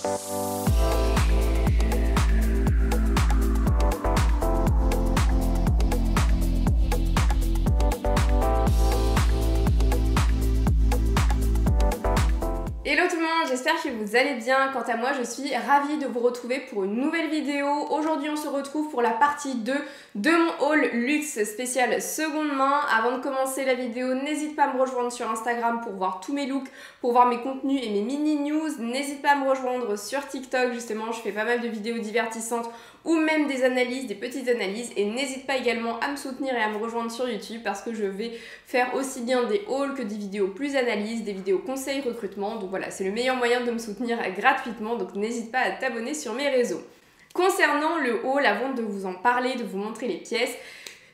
Hello tout le monde, j'espère que vous allez bien. Quant à moi, je suis ravie de vous retrouver pour une nouvelle vidéo. Aujourd'hui, on se retrouve pour la partie 2 de mon haul luxe spécial seconde main. Avant de commencer la vidéo, n'hésite pas à me rejoindre sur Instagram pour voir tous mes looks, pour voir mes contenus et mes mini news. N'hésite pas à me rejoindre sur TikTok, justement, je fais pas mal de vidéos divertissantes ou même des analyses, des petites analyses. Et n'hésite pas également à me soutenir et à me rejoindre sur YouTube parce que je vais faire aussi bien des hauls que des vidéos plus analyses, des vidéos conseils recrutement. Donc voilà, c'est le meilleur moyen de me soutenir gratuitement, donc n'hésite pas à t'abonner sur mes réseaux. Concernant le haul, avant de vous en parler, de vous montrer les pièces,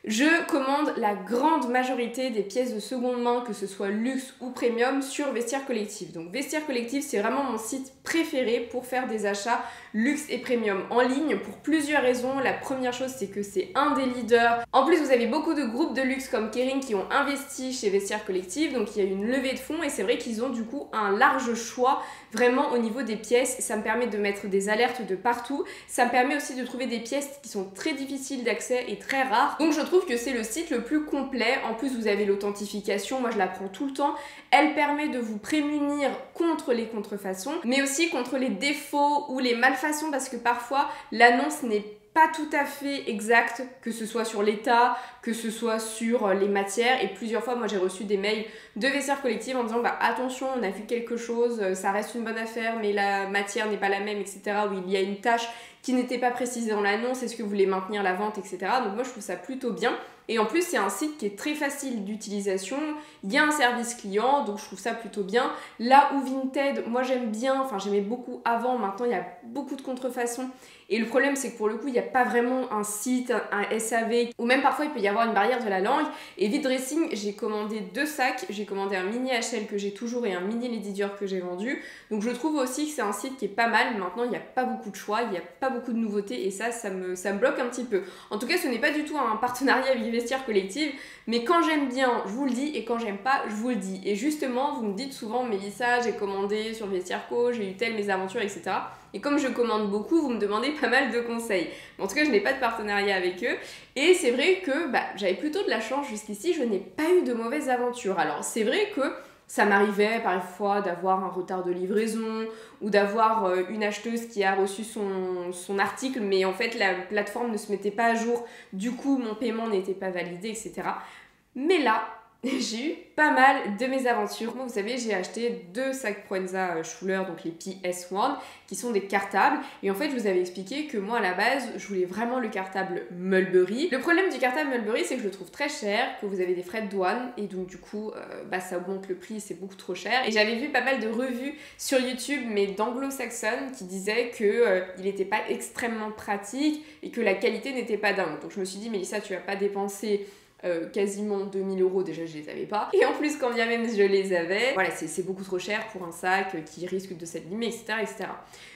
je commande la grande majorité des pièces de seconde main, que ce soit luxe ou premium, sur Vestiaire Collective. Donc Vestiaire Collective, c'est vraiment mon site préféré pour faire des achats luxe et premium en ligne pour plusieurs raisons. La première chose, c'est que c'est un des leaders. En plus, vous avez beaucoup de groupes de luxe comme Kering qui ont investi chez Vestiaire Collective, donc il y a une levée de fonds et c'est vrai qu'ils ont du coup un large choix vraiment au niveau des pièces. Ça me permet de mettre des alertes de partout. Ça me permet aussi de trouver des pièces qui sont très difficiles d'accès et très rares. Donc je trouve que c'est le site le plus complet. En plus, vous avez l'authentification, moi je la prends tout le temps. Elle permet de vous prémunir contre les contrefaçons, mais aussi contre les défauts ou les malfaçons, parce que parfois l'annonce n'est pas tout à fait exacte, que ce soit sur l'état, que ce soit sur les matières. Et plusieurs fois, moi j'ai reçu des mails de Vestiaire Collective en disant bah attention, on a vu quelque chose, ça reste une bonne affaire, mais la matière n'est pas la même, etc. Ou il y a une tâche qui n'était pas précisée dans l'annonce, est-ce que vous voulez maintenir la vente, etc. Donc moi je trouve ça plutôt bien. Et en plus, c'est un site qui est très facile d'utilisation. Il y a un service client, donc je trouve ça plutôt bien. Là où Vinted, moi j'aime bien, enfin j'aimais beaucoup avant, maintenant il y a beaucoup de contrefaçons. Et le problème, c'est que pour le coup, il n'y a pas vraiment un site, un SAV, ou même parfois il peut y avoir une barrière de la langue. Et Vide Dressing, j'ai commandé 2 sacs. J'ai commandé un mini HL que j'ai toujours et un mini Lady Dior que j'ai vendu. Donc je trouve aussi que c'est un site qui est pas mal. Maintenant, il n'y a pas beaucoup de choix, il n'y a pas beaucoup de nouveautés et ça me bloque un petit peu. En tout cas, ce n'est pas du tout un partenariat avec Vestiaire Collective, mais quand j'aime bien, je vous le dis, et quand j'aime pas, je vous le dis. Et justement, vous me dites souvent, Mélissa, j'ai commandé sur Vestiaire Co, j'ai eu telle mésaventure, etc. Et comme je commande beaucoup, vous me demandez pas mal de conseils. En tout cas, je n'ai pas de partenariat avec eux. Et c'est vrai que j'avais plutôt de la chance jusqu'ici, je n'ai pas eu de mauvaises aventures. Alors c'est vrai que ça m'arrivait parfois d'avoir un retard de livraison ou d'avoir une acheteuse qui a reçu son article, mais en fait la plateforme ne se mettait pas à jour, du coup mon paiement n'était pas validé, etc. Mais là, j'ai eu pas mal de mésaventures. Moi, vous savez, j'ai acheté 2 sacs Proenza Schuller, donc les PS1, qui sont des cartables. Et en fait, je vous avais expliqué que moi, à la base, je voulais vraiment le cartable Mulberry. Le problème du cartable Mulberry, c'est que je le trouve très cher, que vous avez des frais de douane, et donc du coup, ça augmente le prix, c'est beaucoup trop cher. Et j'avais vu pas mal de revues sur YouTube, mais d'anglo-saxonnes, qui disaient que il n'était pas extrêmement pratique et que la qualité n'était pas dingue. Donc je me suis dit, Mélissa, tu vas pas dépenser quasiment 2000 €, déjà je les avais pas, et en plus quand bien même je les avais, voilà, c'est beaucoup trop cher pour un sac qui risque de s'abîmer, etc., etc.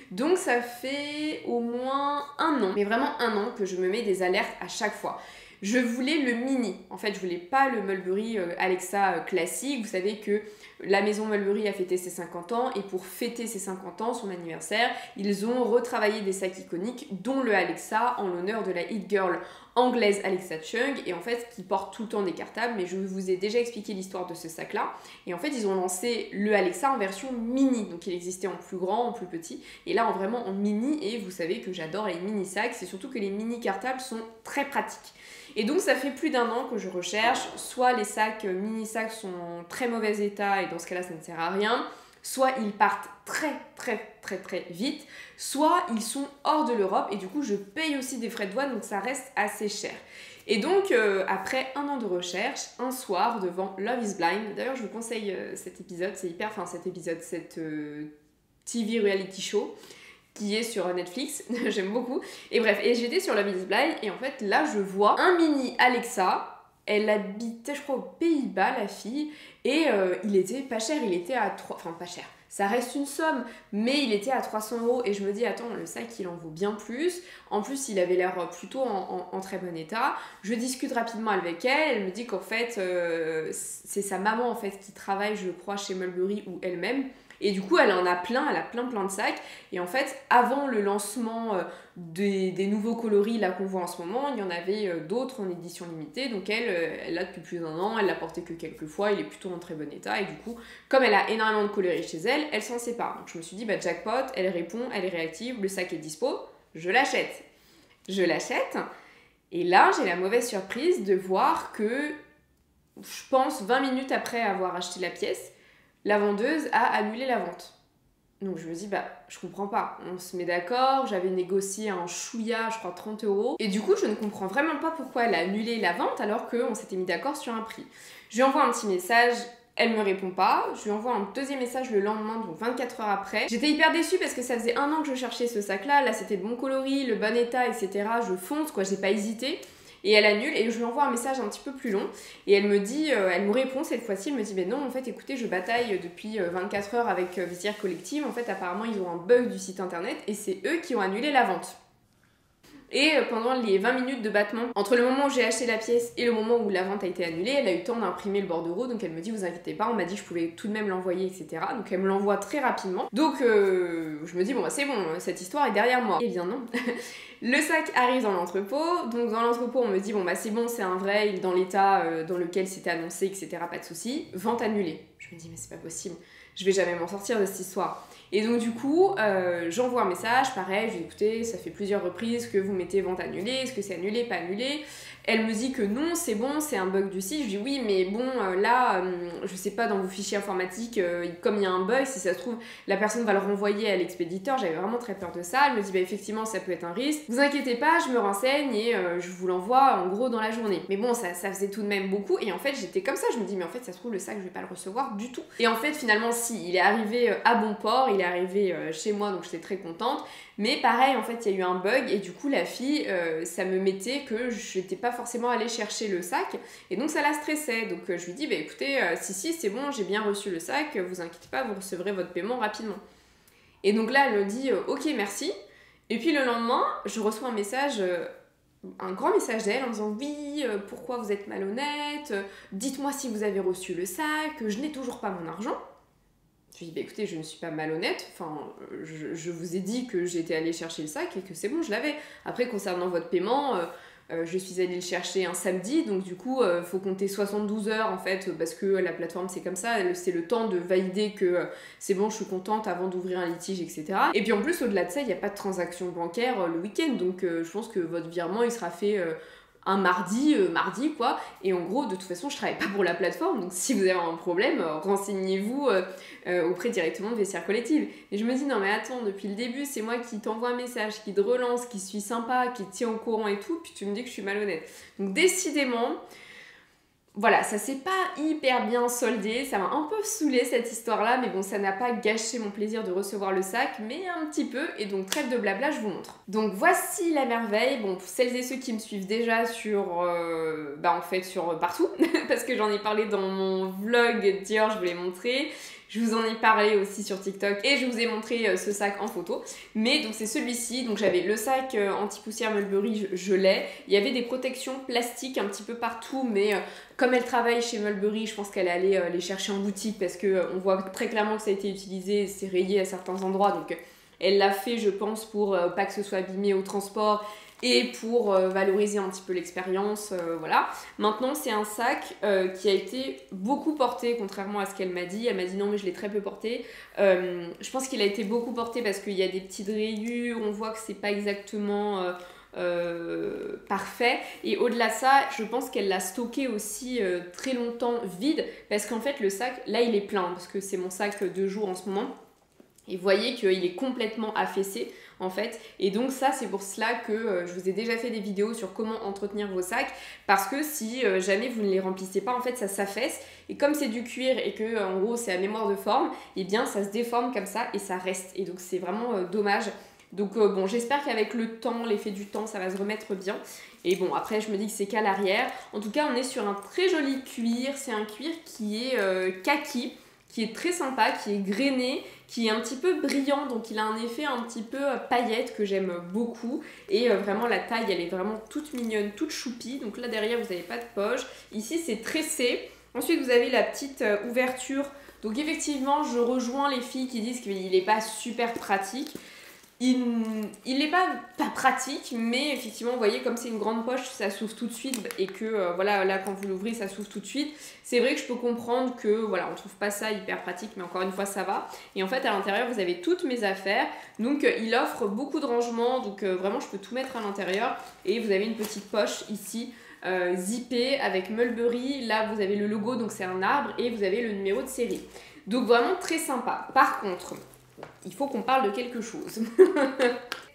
Donc ça fait au moins 1 an, mais vraiment 1 an, que je me mets des alertes à chaque fois. Je voulais le mini, en fait je voulais pas le Mulberry Alexa classique. Vous savez que la maison Mulberry a fêté ses 50 ans et pour fêter ses 50 ans, son anniversaire, ils ont retravaillé des sacs iconiques dont le Alexa en l'honneur de la hit girl anglaise Alexa Chung, et en fait qui porte tout le temps des cartables, mais je vous ai déjà expliqué l'histoire de ce sac là. Et en fait ils ont lancé le Alexa en version mini, donc il existait en plus grand, en plus petit, et là vraiment en mini. Et vous savez que j'adore les mini sacs, c'est surtout que les mini cartables sont très pratiques. Et donc ça fait plus d'1 an que je recherche, soit les sacs mini sacs sont en très mauvais état et dans ce cas là ça ne sert à rien, soit ils partent très vite, soit ils sont hors de l'Europe et du coup je paye aussi des frais de douane, donc ça reste assez cher. Et donc après 1 an de recherche, un soir devant Love is Blind, d'ailleurs je vous conseille cet épisode, c'est hyper, enfin cette TV reality show qui est sur Netflix, j'aime beaucoup. Et bref, et j'étais sur Love is Blind et en fait là je vois un mini Alexa. Elle habitait je crois aux Pays-Bas, la fille, et il était pas cher, il était à 3... Enfin pas cher, ça reste une somme, mais il était à 300 € et je me dis attends, le sac il en vaut bien plus. En plus il avait l'air plutôt en très bon état. Je discute rapidement avec elle, elle me dit qu'en fait c'est sa maman en fait qui travaille je crois chez Mulberry ou elle-même, Et du coup, elle en a plein, elle a plein de sacs. Et en fait, avant le lancement des nouveaux coloris là qu'on voit en ce moment, il y en avait d'autres en édition limitée. Donc elle l'a depuis plus d'un an, elle l'a porté que quelques fois, il est plutôt en très bon état. Et du coup, comme elle a énormément de coloris chez elle, elle s'en sépare. Donc je me suis dit, bah jackpot, elle répond, elle est réactive, le sac est dispo, je l'achète. Je l'achète. Et là, j'ai la mauvaise surprise de voir que, je pense 20 minutes après avoir acheté la pièce, la vendeuse a annulé la vente. Donc je me dis, bah je comprends pas, on se met d'accord, j'avais négocié un chouïa, je crois 30 €. Et du coup, je ne comprends vraiment pas pourquoi elle a annulé la vente alors qu'on s'était mis d'accord sur un prix. Je lui envoie un petit message, elle me répond pas. Je lui envoie un deuxième message le lendemain, donc 24 heures après. J'étais hyper déçue parce que ça faisait 1 an que je cherchais ce sac-là. Là, c'était de bon coloris, le bon état, etc. Je fonce, quoi, j'ai pas hésité. Et elle annule et je lui envoie un message un petit peu plus long et elle me dit, elle me répond cette fois-ci, elle me dit mais non en fait écoutez je bataille depuis 24 heures avec Vestiaire Collective, en fait apparemment ils ont un bug du site internet et c'est eux qui ont annulé la vente. Et pendant les 20 minutes de battement, entre le moment où j'ai acheté la pièce et le moment où la vente a été annulée, elle a eu le temps d'imprimer le bordereau, donc elle me dit vous inquiétez pas, on m'a dit que je pouvais tout de même l'envoyer, etc. Donc elle me l'envoie très rapidement. Donc je me dis bon bah c'est bon, cette histoire est derrière moi. Eh bien non. Le sac arrive dans l'entrepôt, donc dans l'entrepôt on me dit bon bah c'est bon, c'est un vrai, il est dans l'état dans lequel c'était annoncé, etc. Pas de souci, vente annulée. Je me dis mais c'est pas possible, je vais jamais m'en sortir de cette histoire. Et donc du coup, j'envoie un message, pareil, je dis écoutez, ça fait plusieurs reprises que vous mettez vente annulée, est-ce que c'est annulé, pas annulé? Elle me dit que non, c'est bon, c'est un bug du site. Je dis oui, mais bon, là, je sais pas, dans vos fichiers informatiques, comme il y a un bug, si ça se trouve, la personne va le renvoyer à l'expéditeur. J'avais vraiment très peur de ça. Elle me dit bah effectivement, ça peut être un risque. Vous inquiétez pas, je me renseigne et je vous l'envoie en gros dans la journée. Mais bon, ça faisait tout de même beaucoup. Et en fait, j'étais comme ça. Je me dis mais en fait, ça se trouve, le sac, je vais pas le recevoir du tout. Et en fait, finalement, si, il est arrivé à bon port, il est arrivé chez moi, donc j'étais très contente. Mais pareil, en fait, il y a eu un bug et du coup, la fille, ça me mettait que je n'étais pas forcément allée chercher le sac et donc ça la stressait. Donc je lui dis, bah écoutez, si, c'est bon, j'ai bien reçu le sac, vous inquiétez pas, vous recevrez votre paiement rapidement. Et donc là, elle me dit, ok, merci. Et puis le lendemain, je reçois un message, un grand message d'elle en me disant, oui, pourquoi vous êtes malhonnête, dites-moi si vous avez reçu le sac, je n'ai toujours pas mon argent. Je lui dis, bah écoutez, je ne suis pas malhonnête, enfin, je vous ai dit que j'étais allée chercher le sac et que c'est bon, je l'avais. Après, concernant votre paiement, je suis allée le chercher un samedi, donc du coup, faut compter 72 heures en fait, parce que la plateforme c'est comme ça, c'est le temps de valider que c'est bon, je suis contente avant d'ouvrir un litige, etc. Et puis en plus, au-delà de ça, il n'y a pas de transaction bancaire le week-end, donc je pense que votre virement, il sera fait un mardi quoi, et en gros de toute façon je travaille pas pour la plateforme, donc si vous avez un problème, renseignez-vous auprès directement de Vestiaire Collective. Et je me dis non mais attends, depuis le début c'est moi qui t'envoie un message, qui te relance, qui suis sympa, qui te tient au courant et tout, puis tu me dis que je suis malhonnête. Donc décidément, voilà, ça s'est pas hyper bien soldé, ça m'a un peu saoulé cette histoire-là, mais bon, ça n'a pas gâché mon plaisir de recevoir le sac, mais un petit peu, et donc trêve de blabla, je vous montre. Donc voici la merveille, bon, pour celles et ceux qui me suivent déjà sur, en fait, sur partout, parce que j'en ai parlé dans mon vlog Dior, je vous l'ai montré. Je vous en ai parlé aussi sur TikTok et je vous ai montré ce sac en photo. Mais donc c'est celui-ci, donc j'avais le sac anti-poussière Mulberry, je l'ai. Il y avait des protections plastiques un petit peu partout, mais comme elle travaille chez Mulberry, je pense qu'elle allait les chercher en boutique parce qu'on voit très clairement que ça a été utilisé, c'est rayé à certains endroits. Donc elle l'a fait, je pense, pour pas que ce soit abîmé au transport et pour valoriser un petit peu l'expérience, voilà. Maintenant, c'est un sac qui a été beaucoup porté, contrairement à ce qu'elle m'a dit. Elle m'a dit non, mais je l'ai très peu porté. Je pense qu'il a été beaucoup porté parce qu'il y a des petites rayures, on voit que c'est pas exactement parfait. Et au-delà de ça, je pense qu'elle l'a stocké aussi très longtemps vide parce qu'en fait, le sac, là, il est plein parce que c'est mon sac de jour en ce moment. Et vous voyez qu'il est complètement affaissé en fait, et donc ça c'est pour cela que je vous ai déjà fait des vidéos sur comment entretenir vos sacs, parce que si jamais vous ne les remplissez pas, en fait ça s'affaisse, et comme c'est du cuir et que en gros c'est à mémoire de forme, et bien ça se déforme comme ça et ça reste, et donc c'est vraiment dommage. Donc bon, j'espère qu'avec le temps, l'effet du temps, ça va se remettre bien. Et bon, après je me dis que c'est qu'à l'arrière. En tout cas, on est sur un très joli cuir, c'est un cuir qui est kaki, qui est très sympa, qui est grainé, qui est un petit peu brillant, donc il a un effet un petit peu paillette que j'aime beaucoup. Et vraiment la taille, elle est vraiment toute mignonne, toute choupie. Donc là derrière, vous n'avez pas de poche. Ici, c'est tressé. Ensuite, vous avez la petite ouverture Donc effectivement, je rejoins les filles qui disent qu'il n'est pas super pratique. Il n'est pas pratique, mais effectivement, vous voyez, comme c'est une grande poche, ça s'ouvre tout de suite et que voilà, là quand vous l'ouvrez, ça s'ouvre tout de suite. C'est vrai que je peux comprendre que voilà, on trouve pas ça hyper pratique, mais encore une fois, ça va. Et en fait, à l'intérieur, vous avez toutes mes affaires. Donc, il offre beaucoup de rangements, donc vraiment, je peux tout mettre à l'intérieur. Et vous avez une petite poche ici. Zippée avec Mulberry. Là, vous avez le logo, donc c'est un arbre, et vous avez le numéro de série. Donc, vraiment très sympa. Par contre, il faut qu'on parle de quelque chose.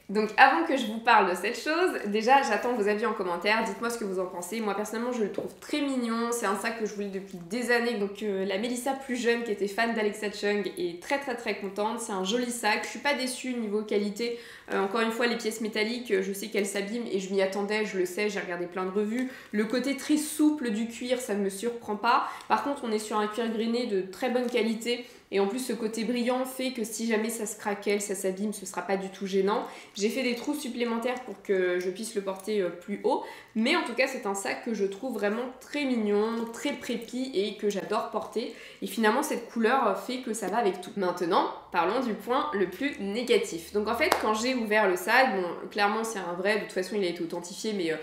Donc avant que je vous parle de cette chose, déjà j'attends vos avis en commentaire, dites-moi ce que vous en pensez. Moi personnellement je le trouve très mignon, c'est un sac que je voulais depuis des années, donc la Mélissa plus jeune qui était fan d'Alexa Chung est très contente, c'est un joli sac, je suis pas déçue niveau qualité, encore une fois les pièces métalliques, je sais qu'elles s'abîment et je m'y attendais, je le sais, j'ai regardé plein de revues. Le côté très souple du cuir, ça ne me surprend pas, par contre on est sur un cuir grainé de très bonne qualité. Et en plus, ce côté brillant fait que si jamais ça se craquelle, ça s'abîme, ce sera pas du tout gênant. J'ai fait des trous supplémentaires pour que je puisse le porter plus haut. Mais en tout cas, c'est un sac que je trouve vraiment très mignon, très prépi et que j'adore porter. Et finalement, cette couleur fait que ça va avec tout. Maintenant, parlons du point le plus négatif. Donc en fait, quand j'ai ouvert le sac, bon, clairement c'est un vrai, de toute façon il a été authentifié, mais...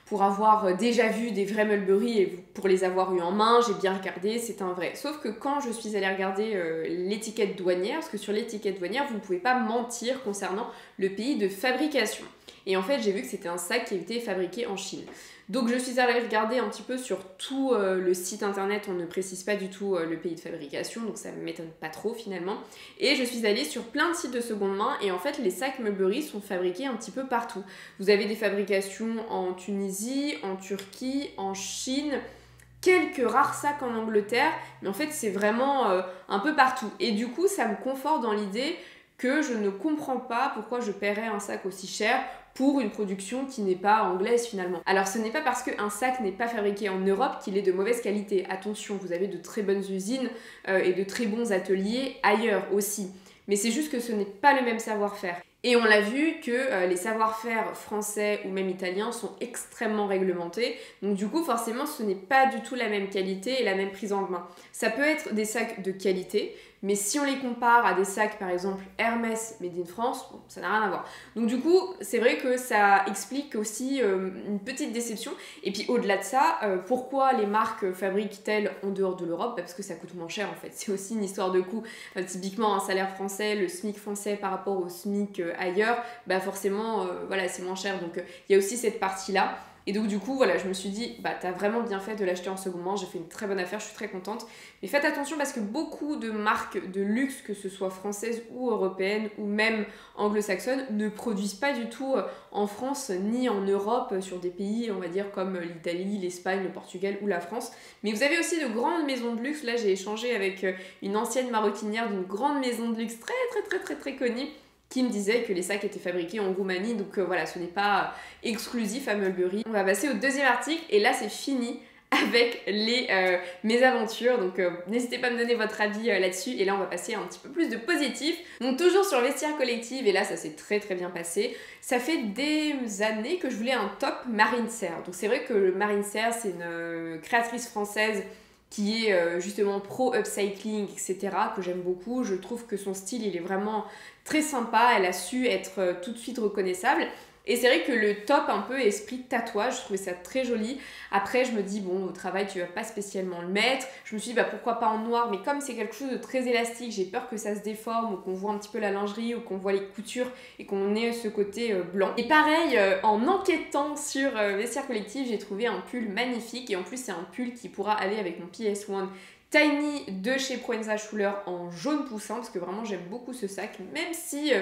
pour avoir déjà vu des vrais Mulberry et pour les avoir eu en main, j'ai bien regardé, c'est un vrai. Sauf que quand je suis allée regarder l'étiquette douanière, parce que sur l'étiquette douanière, vous ne pouvez pas mentir concernant le pays de fabrication. Et en fait, j'ai vu que c'était un sac qui était fabriqué en Chine. Donc je suis allée regarder un petit peu sur tout le site internet, on ne précise pas du tout le pays de fabrication, donc ça ne m'étonne pas trop finalement. Et je suis allée sur plein de sites de seconde main et en fait les sacs Mulberry sont fabriqués un petit peu partout. Vous avez des fabrications en Tunisie, en Turquie, en Chine, quelques rares sacs en Angleterre, mais en fait c'est vraiment un peu partout. Et du coup ça me conforte dans l'idée que je ne comprends pas pourquoi je paierais un sac aussi cher pour une production qui n'est pas anglaise finalement. Alors ce n'est pas parce qu'un sac n'est pas fabriqué en Europe qu'il est de mauvaise qualité. Attention, vous avez de très bonnes usines et de très bons ateliers ailleurs aussi. Mais c'est juste que ce n'est pas le même savoir-faire. Et on l'a vu que les savoir-faire français ou même italiens sont extrêmement réglementés. Donc du coup, forcément, ce n'est pas du tout la même qualité et la même prise en main. Ça peut être des sacs de qualité, mais si on les compare à des sacs, par exemple, Hermès Made in France, bon, ça n'a rien à voir. Donc du coup, c'est vrai que ça explique aussi une petite déception. Et puis au-delà de ça, pourquoi les marques fabriquent-elles en dehors de l'Europe? Parce que ça coûte moins cher en fait. C'est aussi une histoire de coût. Typiquement, un salaire français, le SMIC français par rapport au SMIC ailleurs, bah forcément, voilà, c'est moins cher. Donc il y a aussi cette partie-là. Et donc du coup, voilà, je me suis dit, bah t'as vraiment bien fait de l'acheter en second main, j'ai fait une très bonne affaire, je suis très contente. Mais faites attention parce que beaucoup de marques de luxe, que ce soit françaises ou européennes ou même anglo-saxonnes, ne produisent pas du tout en France ni en Europe, sur des pays, on va dire, comme l'Italie, l'Espagne, le Portugal ou la France. Mais vous avez aussi de grandes maisons de luxe. Là, j'ai échangé avec une ancienne maroquinière d'une grande maison de luxe très connue, qui me disait que les sacs étaient fabriqués en Roumanie, donc voilà, ce n'est pas exclusif à Mulberry. On va passer au deuxième article, et là c'est fini avec les mésaventures, donc n'hésitez pas à me donner votre avis là-dessus, et là on va passer à un petit peu plus de positif. Donc toujours sur Vestiaire Collective, et là ça s'est très bien passé. Ça fait des années que je voulais un top Marine Serre, donc c'est vrai que Marine Serre c'est une créatrice française qui est justement pro upcycling, etc., que j'aime beaucoup. Je trouve que son style, il est vraiment très sympa. Elle a su être tout de suite reconnaissable. Et c'est vrai que le top un peu esprit tatouage, je trouvais ça très joli. Après, je me dis, bon, au travail, tu vas pas spécialement le mettre. Je me suis dit, bah pourquoi pas en noir, mais comme c'est quelque chose de très élastique, j'ai peur que ça se déforme ou qu'on voit un petit peu la lingerie ou qu'on voit les coutures et qu'on ait ce côté blanc. Et pareil, en enquêtant sur Vestiaire Collective, j'ai trouvé un pull magnifique et en plus, c'est un pull qui pourra aller avec mon PS1 Tiny de chez Proenza Schuller en jaune poussin parce que vraiment, j'aime beaucoup ce sac, même si...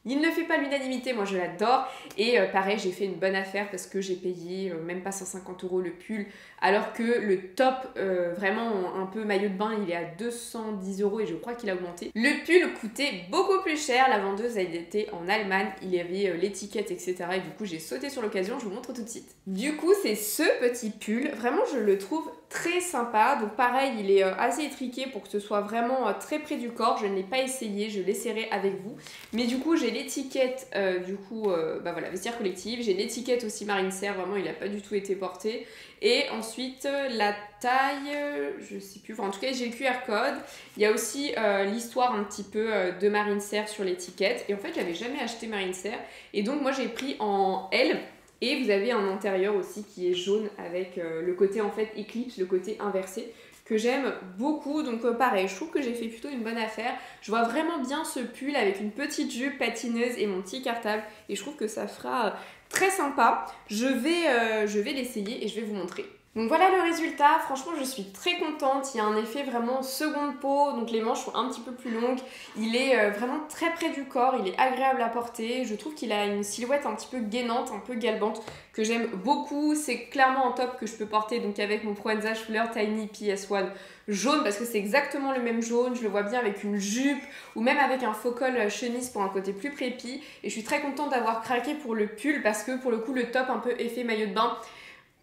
il ne fait pas l'unanimité, moi je l'adore. Et pareil, j'ai fait une bonne affaire parce que j'ai payé même pas 150 € le pull. Alors que le top, vraiment un peu maillot de bain, il est à 210 € et je crois qu'il a augmenté. Le pull coûtait beaucoup plus cher. La vendeuse, elle était en Allemagne. Il y avait l'étiquette, etc. Et du coup, j'ai sauté sur l'occasion. Je vous montre tout de suite. Du coup, c'est ce petit pull. Vraiment, je le trouve très sympa. Donc pareil, il est assez étriqué pour que ce soit vraiment très près du corps. Je ne l'ai pas essayé, je l'essaierai avec vous. Mais du coup, j'ai l'étiquette bah voilà, vestiaire collective. J'ai l'étiquette aussi Marine Serre, vraiment il n'a pas du tout été porté. Et ensuite la taille, je sais plus, enfin, en tout cas j'ai le QR code. Il y a aussi l'histoire un petit peu de Marine Serre sur l'étiquette. Et en fait j'avais jamais acheté Marine Serre. Et donc moi j'ai pris en L. Et vous avez un intérieur aussi qui est jaune avec le côté en fait éclipse, le côté inversé que j'aime beaucoup. Donc pareil, je trouve que j'ai fait plutôt une bonne affaire. Je vois vraiment bien ce pull avec une petite jupe patineuse et mon petit cartable. Et je trouve que ça fera très sympa. Je vais l'essayer et je vais vous montrer. Donc voilà le résultat, franchement je suis très contente, il y a un effet vraiment seconde peau, donc les manches sont un petit peu plus longues, il est vraiment très près du corps, il est agréable à porter, je trouve qu'il a une silhouette un petit peu gainante, un peu galbante, que j'aime beaucoup, c'est clairement un top que je peux porter donc avec mon Proenza Schuller Tiny PS1 jaune parce que c'est exactement le même jaune, je le vois bien avec une jupe ou même avec un faux col chemise pour un côté plus prépi et je suis très contente d'avoir craqué pour le pull parce que pour le coup le top un peu effet maillot de bain,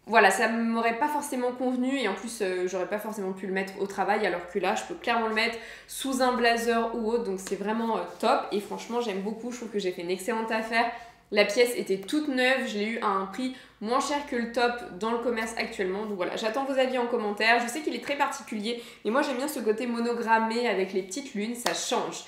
voilà, ça m'aurait pas forcément convenu et en plus j'aurais pas forcément pu le mettre au travail alors que là je peux clairement le mettre sous un blazer ou autre donc c'est vraiment top et franchement j'aime beaucoup, je trouve que j'ai fait une excellente affaire. La pièce était toute neuve, je l'ai eu à un prix moins cher que le top dans le commerce actuellement. Donc voilà, j'attends vos avis en commentaire. Je sais qu'il est très particulier, mais moi j'aime bien ce côté monogrammé avec les petites lunes, ça change.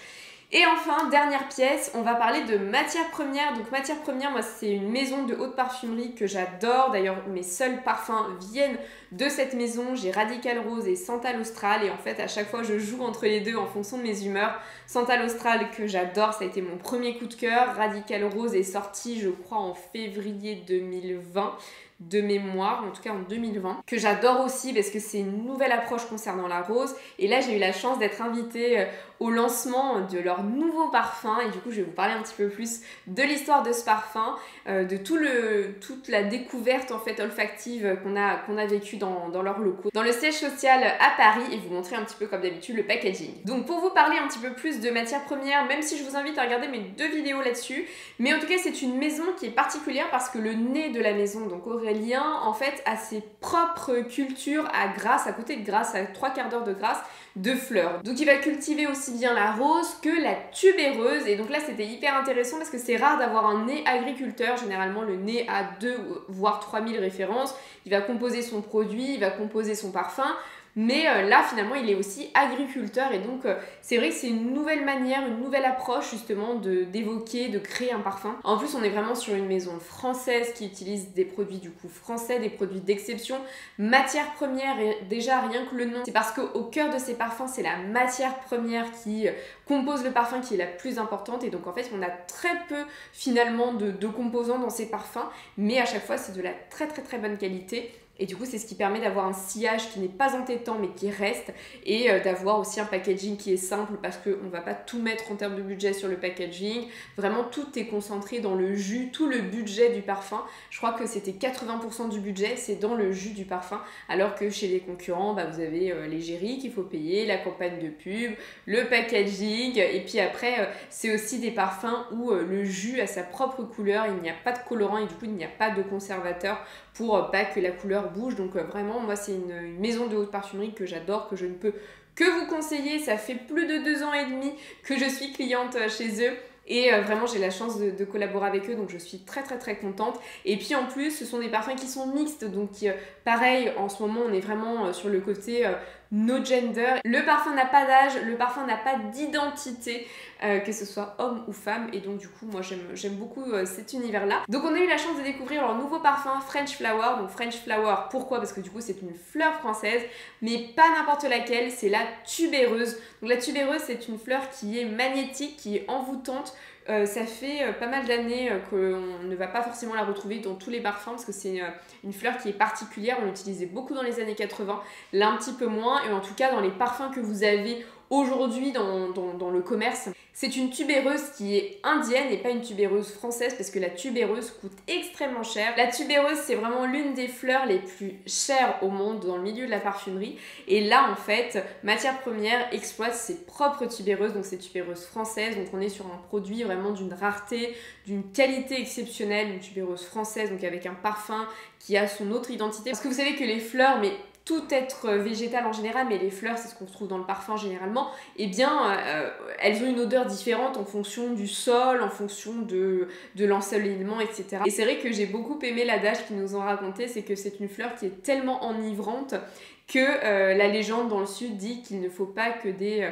Et enfin, dernière pièce, on va parler de matières premières. Donc matières premières, moi c'est une maison de haute parfumerie que j'adore. D'ailleurs, mes seuls parfums viennent de cette maison. J'ai Radical Rose et Santal Austral. Et en fait, à chaque fois, je joue entre les deux en fonction de mes humeurs. Santal Austral que j'adore, ça a été mon premier coup de cœur. Radical Rose est sorti, je crois, en février 2020. De mémoire, en tout cas en 2020, que j'adore aussi parce que c'est une nouvelle approche concernant la rose. Et là, j'ai eu la chance d'être invitée au lancement de leur nouveau parfum et du coup, je vais vous parler un petit peu plus de l'histoire de ce parfum, de toute la découverte en fait olfactive qu'on a vécue dans leurs locaux, dans le siège social à Paris et vous montrer un petit peu comme d'habitude le packaging. Donc pour vous parler un petit peu plus de matières premières, même si je vous invite à regarder mes 2 vidéos là-dessus, mais en tout cas, c'est une maison qui est particulière parce que le nez de la maison, donc Aurélien, en fait, a ses propres cultures à Grasse, à côté de Grasse, à 3/4 d'heure de Grasse, de fleurs. Donc il va cultiver aussi bien la rose que la tubéreuse. Et donc là, c'était hyper intéressant parce que c'est rare d'avoir un nez agriculteur. Généralement, le nez a 2 voire 3000 références. Il va composer son produit, il va composer son parfum. Mais là, finalement, il est aussi agriculteur et donc c'est vrai que c'est une nouvelle manière, une nouvelle approche justement d'évoquer, de créer un parfum. En plus, on est vraiment sur une maison française qui utilise des produits du coup français, des produits d'exception. Matière première, et déjà rien que le nom, c'est parce qu'au cœur de ces parfums, c'est la matière première qui compose le parfum qui est la plus importante et donc en fait, on a très peu finalement de composants dans ces parfums, mais à chaque fois, c'est de la très très très bonne qualité. Et du coup, c'est ce qui permet d'avoir un sillage qui n'est pas entêtant mais qui reste et d'avoir aussi un packaging qui est simple parce qu'on ne va pas tout mettre en termes de budget sur le packaging. Vraiment, tout est concentré dans le jus, tout le budget du parfum. Je crois que c'était 80% du budget, c'est dans le jus du parfum. Alors que chez les concurrents, bah, vous avez l'égérie qu'il faut payer, la campagne de pub, le packaging. Et puis après, c'est aussi des parfums où le jus a sa propre couleur, il n'y a pas de colorant et du coup, il n'y a pas de conservateur pour pas que la couleur bouge. Donc vraiment, moi, c'est une maison de haute parfumerie que j'adore, que je ne peux que vous conseiller. Ça fait plus de 2 ans et demi que je suis cliente chez eux. Et vraiment j'ai la chance de collaborer avec eux donc je suis très très très contente et puis en plus ce sont des parfums qui sont mixtes donc pareil en ce moment on est vraiment sur le côté no gender. Le parfum n'a pas d'âge, le parfum n'a pas d'identité que ce soit homme ou femme et donc du coup moi j'aime beaucoup cet univers là. Donc on a eu la chance de découvrir leur nouveau parfum French Flower. Donc French Flower pourquoi? Parce que du coup c'est une fleur française mais pas n'importe laquelle, c'est la tubéreuse. Donc la tubéreuse c'est une fleur qui est magnétique, qui est envoûtante. Ça fait pas mal d'années qu'on ne va pas forcément la retrouver dans tous les parfums parce que c'est une fleur qui est particulière, on l'utilisait beaucoup dans les années 80, là un petit peu moins et en tout cas dans les parfums que vous avez aujourd'hui dans le commerce. C'est une tubéreuse qui est indienne et pas une tubéreuse française parce que la tubéreuse coûte extrêmement cher. La tubéreuse c'est vraiment l'une des fleurs les plus chères au monde dans le milieu de la parfumerie et là en fait Matière Première exploite ses propres tubéreuses, donc c'est tubéreuse française, donc on est sur un produit vraiment d'une rareté, d'une qualité exceptionnelle, une tubéreuse française donc avec un parfum qui a son autre identité parce que vous savez que les fleurs mais tout être végétal en général, mais les fleurs, c'est ce qu'on trouve dans le parfum généralement, eh bien, elles ont une odeur différente en fonction du sol, en fonction de l'ensoleillement, etc. Et c'est vrai que j'ai beaucoup aimé l'adage qu'ils nous ont raconté, c'est que c'est une fleur qui est tellement enivrante que la légende dans le sud dit qu'il ne faut pas que des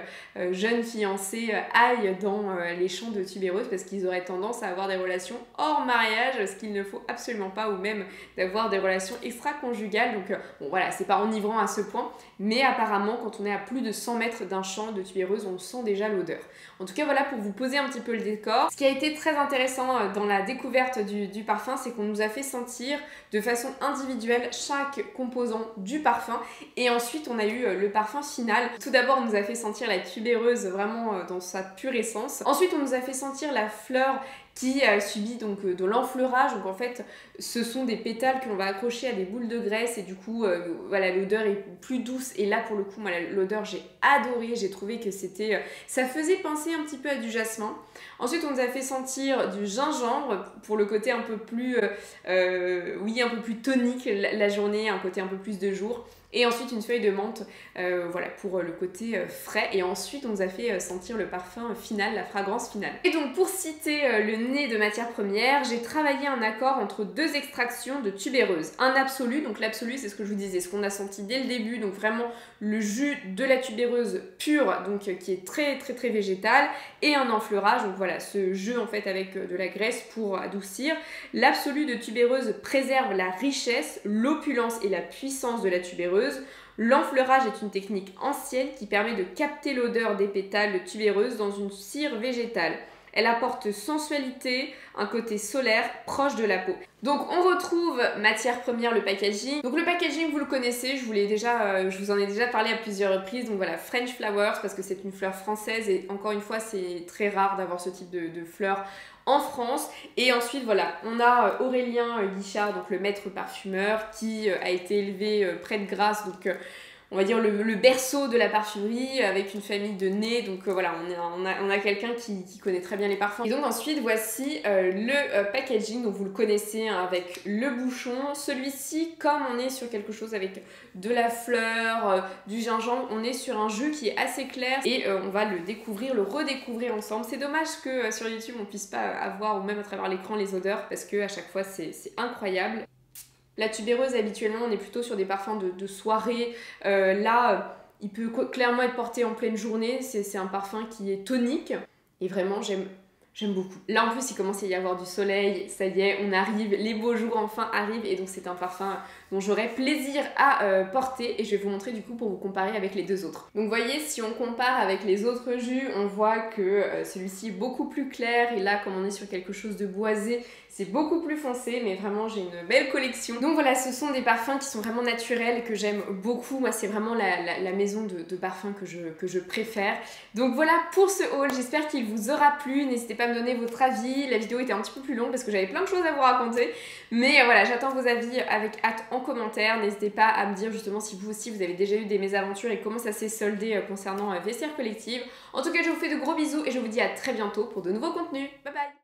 jeunes fiancés aillent dans les champs de tubéreuse parce qu'ils auraient tendance à avoir des relations hors mariage, ce qu'il ne faut absolument pas, ou même d'avoir des relations extra-conjugales. Donc bon voilà, c'est pas enivrant à ce point, mais apparemment quand on est à plus de 100 mètres d'un champ de tubéreuse, on sent déjà l'odeur. En tout cas voilà, pour vous poser un petit peu le décor. Ce qui a été très intéressant dans la découverte du parfum, c'est qu'on nous a fait sentir de façon individuelle chaque composant du parfum. Et ensuite on a eu le parfum final. Tout d'abord on nous a fait sentir la tubéreuse vraiment dans sa pure essence. Ensuite on nous a fait sentir la fleur qui subit donc de l'enfleurage. Donc en fait ce sont des pétales que l'on va accrocher à des boules de graisse et du coup voilà, l'odeur est plus douce. Et là pour le coup moi l'odeur j'ai adoré, j'ai trouvé que c'était ça faisait penser un petit peu à du jasmin. Ensuite on nous a fait sentir du gingembre pour le côté un peu plus oui, un peu plus tonique la journée, un côté un peu plus de jour. Et ensuite une feuille de menthe, voilà, pour le côté frais. Et ensuite on nous a fait sentir le parfum final, la fragrance finale. Et donc pour citer le nez de matière première, j'ai travaillé un accord entre deux extractions de tubéreuse. Un absolu, donc l'absolu c'est ce que je vous disais, ce qu'on a senti dès le début, donc vraiment le jus de la tubéreuse pure, donc qui est très très très végétal, et un enfleurage, donc voilà, ce jus en fait avec de la graisse pour adoucir. L'absolu de tubéreuse préserve la richesse, l'opulence et la puissance de la tubéreuse. L'enfleurage est une technique ancienne qui permet de capter l'odeur des pétales de tubéreuse dans une cire végétale. Elle apporte sensualité, un côté solaire proche de la peau. Donc on retrouve matière première, le packaging. Donc le packaging vous le connaissez, je vous en ai déjà parlé à plusieurs reprises. Donc voilà, French Flowers parce que c'est une fleur française et encore une fois c'est très rare d'avoir ce type de fleur en France. Et ensuite voilà, on a Aurélien Guichard, donc le maître parfumeur qui a été élevé près de Grasse, donc on va dire le berceau de la parfumerie avec une famille de nez. Donc voilà, on a quelqu'un qui connaît très bien les parfums. Et donc ensuite voici le packaging, donc vous le connaissez hein, avec le bouchon. Celui-ci, comme on est sur quelque chose avec de la fleur, du gingembre, on est sur un jus qui est assez clair et on va le découvrir, le redécouvrir ensemble. C'est dommage que sur YouTube on puisse pas avoir, ou même à travers l'écran, les odeurs parce que à chaque fois c'est incroyable. La tubéreuse, habituellement, on est plutôt sur des parfums de soirée. Là, il peut clairement être porté en pleine journée. C'est un parfum qui est tonique. Et vraiment, j'aime beaucoup. Là, en plus, il commence à y avoir du soleil. Ça y est, on arrive. Les beaux jours, enfin, arrivent. Et donc, c'est un parfum dont j'aurai plaisir à porter. Et je vais vous montrer, du coup, pour vous comparer avec les deux autres. Donc, vous voyez, si on compare avec les autres jus, on voit que celui-ci est beaucoup plus clair. Et là, comme on est sur quelque chose de boisé, c'est beaucoup plus foncé, mais vraiment j'ai une belle collection. Donc voilà, ce sont des parfums qui sont vraiment naturels, que j'aime beaucoup. Moi c'est vraiment la maison de parfums que je préfère. Donc voilà pour ce haul, j'espère qu'il vous aura plu. N'hésitez pas à me donner votre avis. La vidéo était un petit peu plus longue parce que j'avais plein de choses à vous raconter. Mais voilà, j'attends vos avis avec hâte en commentaire. N'hésitez pas à me dire justement si vous aussi vous avez déjà eu des mésaventures et comment ça s'est soldé concernant Vestiaire Collective. En tout cas, je vous fais de gros bisous et je vous dis à très bientôt pour de nouveaux contenus. Bye bye!